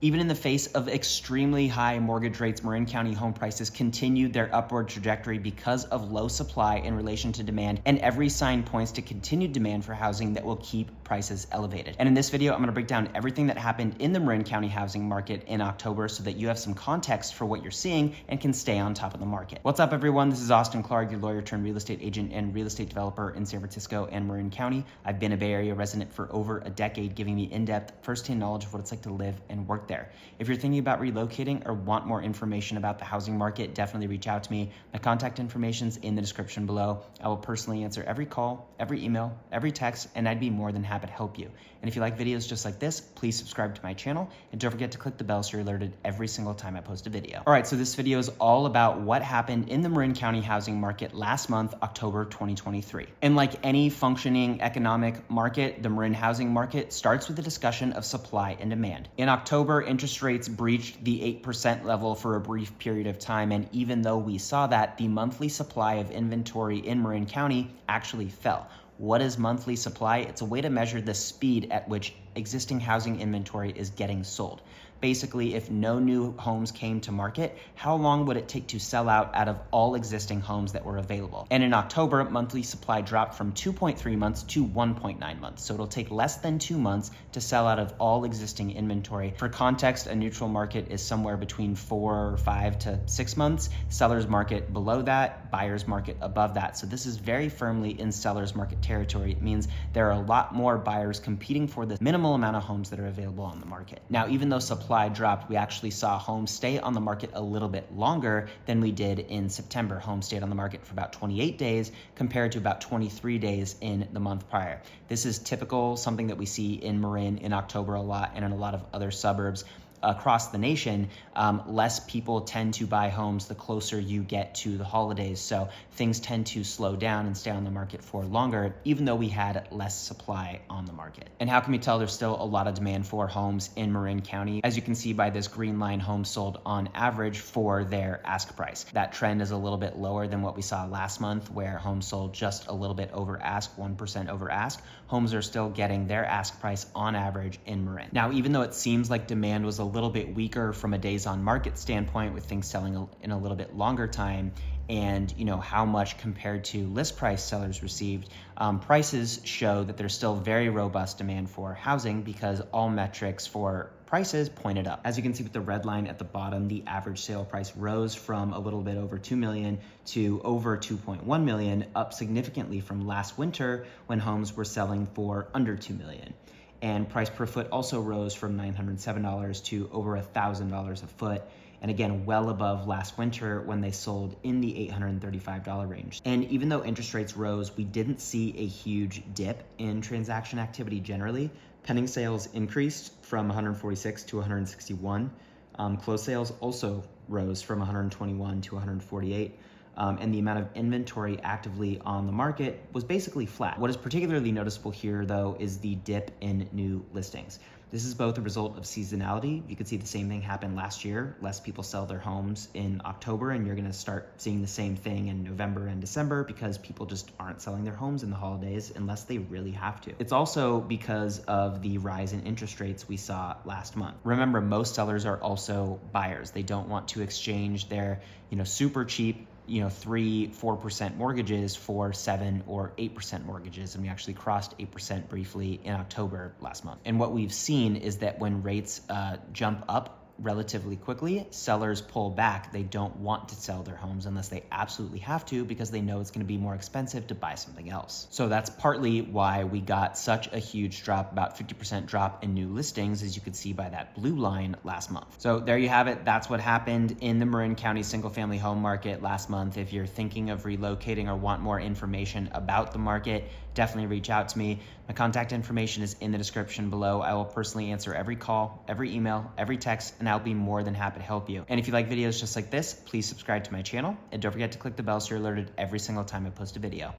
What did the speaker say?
Even in the face of extremely high mortgage rates, Marin County home prices continued their upward trajectory because of low supply in relation to demand, and every sign points to continued demand for housing that will keep prices elevated. And in this video, I'm going to break down everything that happened in the Marin County housing market in October so that you have some context for what you're seeing and can stay on top of the market. What's up, everyone? This is Austin Clark, your lawyer turned real estate agent and real estate developer in San Francisco and Marin County. I've been a Bay Area resident for over a decade, giving me in-depth, first-hand knowledge of what it's like to live and work there. If you're thinking about relocating or want more information about the housing market, definitely reach out to me. My contact information's in the description below. I will personally answer every call, every email, every text, and I'd be more than happy to help you. And if you like videos just like this, please subscribe to my channel and don't forget to click the bell so you're alerted every single time I post a video. All right, so this video is all about what happened in the Marin County housing market last month, October 2023. And like any functioning economic market, the Marin housing market starts with a discussion of supply and demand. In October, interest rates breached the 8% level for a brief period of time, and even though we saw that, the monthly supply of inventory in Marin County actually fell. What is monthly supply? It's a way to measure the speed at which existing housing inventory is getting sold. Basically, if no new homes came to market, how long would it take to sell out of all existing homes that were available? And in October, monthly supply dropped from 2.3 months to 1.9 months. So it'll take less than 2 months to sell out of all existing inventory. For context, a neutral market is somewhere between 4 or 5 to 6 months. Seller's market below that, buyer's market above that. So this is very firmly in seller's market territory. It means there are a lot more buyers competing for the minimal amount of homes that are available on the market. Now, even though supply dropped, we actually saw homes stay on the market a little bit longer than we did in September. Homes stayed on the market for about 28 days compared to about 23 days in the month prior. This is typical, something that we see in Marin in October a lot and in a lot of other suburbs across the nation. Less people tend to buy homes the closer you get to the holidays. So things tend to slow down and stay on the market for longer, even though we had less supply on the market. And how can we tell there's still a lot of demand for homes in Marin County? As you can see by this green line, homes sold on average for their ask price. That trend is a little bit lower than what we saw last month, where homes sold just a little bit over ask, 1% over ask. Homes are still getting their ask price on average in Marin. Now, even though it seems like demand was a little bit weaker from a days on market standpoint, with things selling in a little bit longer time, and how much compared to list price sellers received, prices show that there's still very robust demand for housing because all metrics for prices pointed up. As you can see with the red line at the bottom, the average sale price rose from a little bit over 2 million to over 2.1 million, up significantly from last winter when homes were selling for under 2 million. And price per foot also rose from $907 to over $1,000 a foot. And again, well above last winter when they sold in the $835 range. And even though interest rates rose, we didn't see a huge dip in transaction activity generally. Pending sales increased from 146 to 161. Closed sales also rose from 121 to 148. And the amount of inventory actively on the market was basically flat. What is particularly noticeable here, though, is the dip in new listings. This is both a result of seasonality. You could see the same thing happen last year. Less people sell their homes in October, and you're gonna start seeing the same thing in November and December because people just aren't selling their homes in the holidays unless they really have to. It's also because of the rise in interest rates we saw last month. Remember, most sellers are also buyers. They don't want to exchange their, super cheap 3-4% mortgages for 7 or 8% mortgages, and we actually crossed 8% briefly in October last month. And what we've seen is that when rates jump up relatively quickly, sellers pull back. They don't want to sell their homes unless they absolutely have to because they know it's going to be more expensive to buy something else. So that's partly why we got such a huge drop, about 50% drop in new listings, as you could see by that blue line last month. So there you have it. That's what happened in the Marin County single family home market last month. If you're thinking of relocating or want more information about the market, definitely reach out to me. My contact information is in the description below. I will personally answer every call, every email, every text, and I'll be more than happy to help you. And if you like videos just like this, please subscribe to my channel, and don't forget to click the bell so you're alerted every single time I post a video.